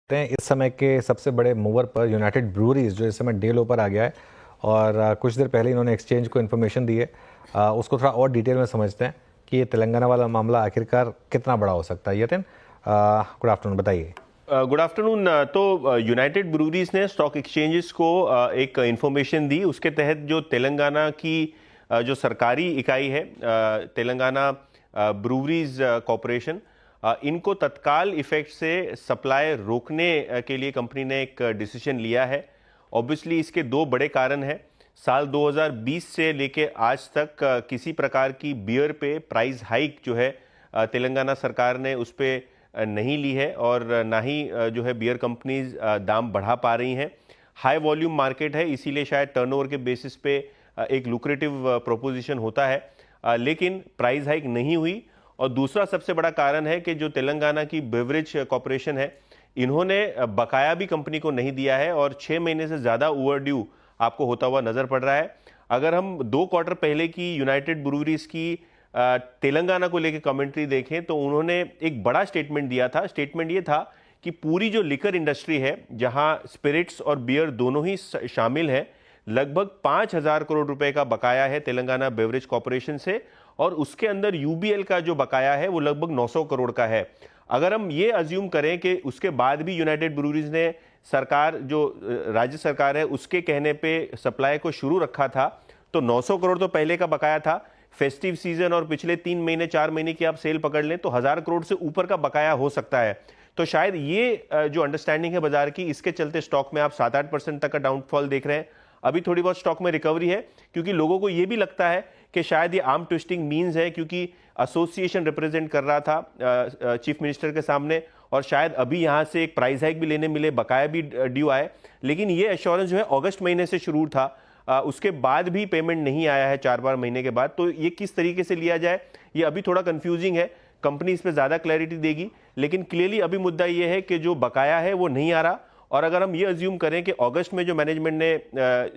हैं इस समय के सबसे बड़े मूवर पर यूनाइटेड ब्रूअरीज, जो इस समय डे लो पर आ गया है और कुछ देर पहले इन्होंने एक्सचेंज को इन्फॉर्मेशन दी है। उसको थोड़ा और डिटेल में समझते हैं कि ये तेलंगाना वाला मामला आखिरकार कितना बड़ा हो सकता है। यतिन, गुड आफ्टरनून, बताइए। Good afternoon. तो यूनाइटेड ब्रूअरीज ने स्टॉक एक्सचेंजेस को एक इन्फॉर्मेशन दी। उसके तहत जो तेलंगाना की जो सरकारी इकाई है, तेलंगाना ब्रूअरीज कॉरपोरेशन, इनको तत्काल इफेक्ट से सप्लाई रोकने के लिए कंपनी ने एक डिसीजन लिया है। ऑब्वियसली इसके दो बड़े कारण हैं। साल 2020 से लेके आज तक किसी प्रकार की बियर पे प्राइस हाइक जो है तेलंगाना सरकार ने उस पर नहीं ली है और ना ही जो है बियर कंपनीज दाम बढ़ा पा रही हैं। हाई वॉल्यूम मार्केट है, इसीलिए शायद टर्नओवर के बेसिस पे एक लुक्रेटिव प्रोपोजिशन होता है, लेकिन प्राइस हाइक नहीं हुई। और दूसरा सबसे बड़ा कारण है कि जो तेलंगाना की बेवरेज कॉरपोरेशन है, इन्होंने बकाया भी कंपनी को नहीं दिया है और 6 महीने से ज़्यादा ओवर ड्यू आपको होता हुआ नज़र पड़ रहा है। अगर हम 2 क्वार्टर पहले की यूनाइटेड ब्रूअरीज की तेलंगाना को लेकर कमेंट्री देखें तो उन्होंने एक बड़ा स्टेटमेंट दिया था। स्टेटमेंट ये था कि पूरी जो लिकर इंडस्ट्री है, जहां स्पिरिट्स और बियर दोनों ही शामिल है, लगभग 5,000 करोड़ रुपए का बकाया है तेलंगाना बेवरेज कॉरपोरेशन से, और उसके अंदर यूबीएल का जो बकाया है वो लगभग 900 करोड़ का है। अगर हम ये अज्यूम करें कि उसके बाद भी यूनाइटेड ब्रूअरीज ने सरकार, जो राज्य सरकार है, उसके कहने पे सप्लाई को शुरू रखा था, तो 900 करोड़ तो पहले का बकाया था। फेस्टिव सीजन और पिछले 3 महीने 4 महीने की आप सेल पकड़ लें तो 1,000 करोड़ से ऊपर का बकाया हो सकता है। तो शायद ये जो अंडरस्टैंडिंग है बाजार की, इसके चलते स्टॉक में आप 7-8% तक का डाउनफॉल देख रहे हैं। अभी थोड़ी बहुत स्टॉक में रिकवरी है, क्योंकि लोगों को यह भी लगता है कि शायद ये आर्म ट्विस्टिंग मीन्स है, क्योंकि एसोसिएशन रिप्रेजेंट कर रहा था चीफ मिनिस्टर के सामने, और शायद अभी यहां से एक प्राइस हाइक भी लेने मिले, बकाया भी ड्यू आए। लेकिन ये एश्योरेंस जो है अगस्त महीने से शुरू था, उसके बाद भी पेमेंट नहीं आया है 4 महीने के बाद। तो ये किस तरीके से लिया जाए, ये अभी थोड़ा कंफ्यूजिंग है। कंपनी इस पर ज्यादा क्लैरिटी देगी, लेकिन क्लियरली अभी मुद्दा ये है कि जो बकाया है वो नहीं आ रहा। और अगर हम ये अज्यूम करें कि अगस्त में जो मैनेजमेंट ने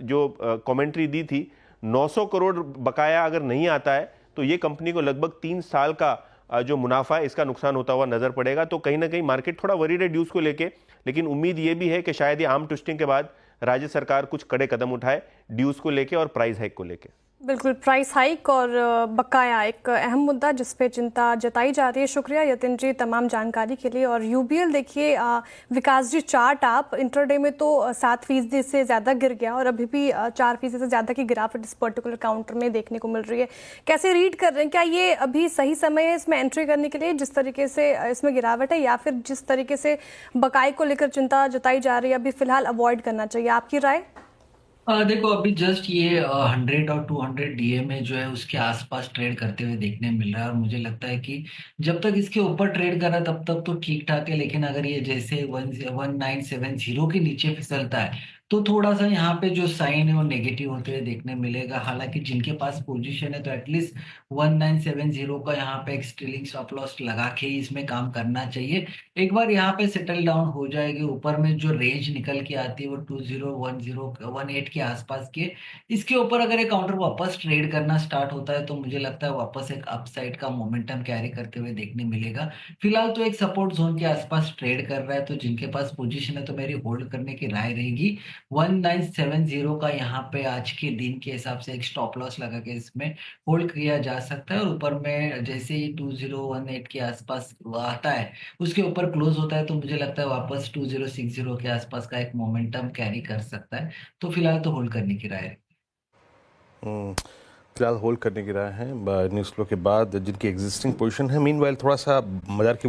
जो कमेंट्री दी थी, 900 करोड़ बकाया अगर नहीं आता है तो ये कंपनी को लगभग 3 साल का जो मुनाफा है इसका नुकसान होता हुआ नजर पड़ेगा। तो कहीं ना कहीं मार्केट थोड़ा वरीड है ड्यूज को लेके, लेकिन उम्मीद ये भी है कि शायद ये आर्म ट्विस्टिंग के बाद राज्य सरकार कुछ कड़े कदम उठाए ड्यूज को लेके और प्राइस हाइक को लेके। बिल्कुल, प्राइस हाइक और बकाया एक अहम मुद्दा जिस पे चिंता जताई जा रही है। शुक्रिया यतिन जी तमाम जानकारी के लिए। और यूबीएल देखिए, विकास जी, चार्ट आप इंटरडे में तो 7% से ज़्यादा गिर गया और अभी भी 4% से ज़्यादा की गिरावट इस पर्टिकुलर काउंटर में देखने को मिल रही है। कैसे रीड कर रहे हैं, क्या ये अभी सही समय है इसमें एंट्री करने के लिए, जिस तरीके से इसमें गिरावट है, या फिर जिस तरीके से बकाये को लेकर चिंता जताई जा रही है अभी फिलहाल अवॉइड करना चाहिए? आपकी राय? देखो, अभी जस्ट ये 100 और 200 डीएमए जो है उसके आसपास ट्रेड करते हुए देखने मिल रहा है, और मुझे लगता है कि जब तक इसके ऊपर ट्रेड कर रहा है तब तक तो ठीक ठाक है। लेकिन अगर ये जैसे 1970 के नीचे फिसलता है तो थोड़ा सा यहाँ पे जो साइन है वो नेगेटिव होते हुए देखने मिलेगा। हालांकि जिनके पास पोजीशन है तो एटलीस्ट 1970 का यहाँ पे एक स्ट्रेलिंग स्टॉप लॉस लगा के ही इसमें काम करना चाहिए। एक बार यहाँ पे सेटल डाउन हो जाएगी, ऊपर में जो रेंज निकल के आती है वो 201018 के आसपास के, इसके ऊपर अगर एक काउंटर वापस ट्रेड करना स्टार्ट होता है तो मुझे लगता है वापस एक अपसाइड का मोमेंटम कैरी करते हुए देखने मिलेगा। फिलहाल तो एक सपोर्ट जोन के आसपास ट्रेड कर रहा है, तो जिनके पास पोजीशन है तो मेरी होल्ड करने की राय रहेगी। 1970 का यहाँ पे आज के दिन के हिसाब से एक स्टॉप लॉस लगा के इसमें होल्ड किया जा सकता है, और ऊपर में जैसे ही 2018 के आसपास आता है उसके ऊपर क्लोज होता है तो मुझे लगता है वापस 2060 के आसपास का एक मोमेंटम कैरी कर सकता है। तो फिलहाल तो होल्ड करने की राय है। फिलहाल होल्ड करने की राय है न्यूज़ फ्लो के बाद जिनकी एग्जिस्टिंग पोजीशन है। मीनवाइल थोड़ा सा बाजार की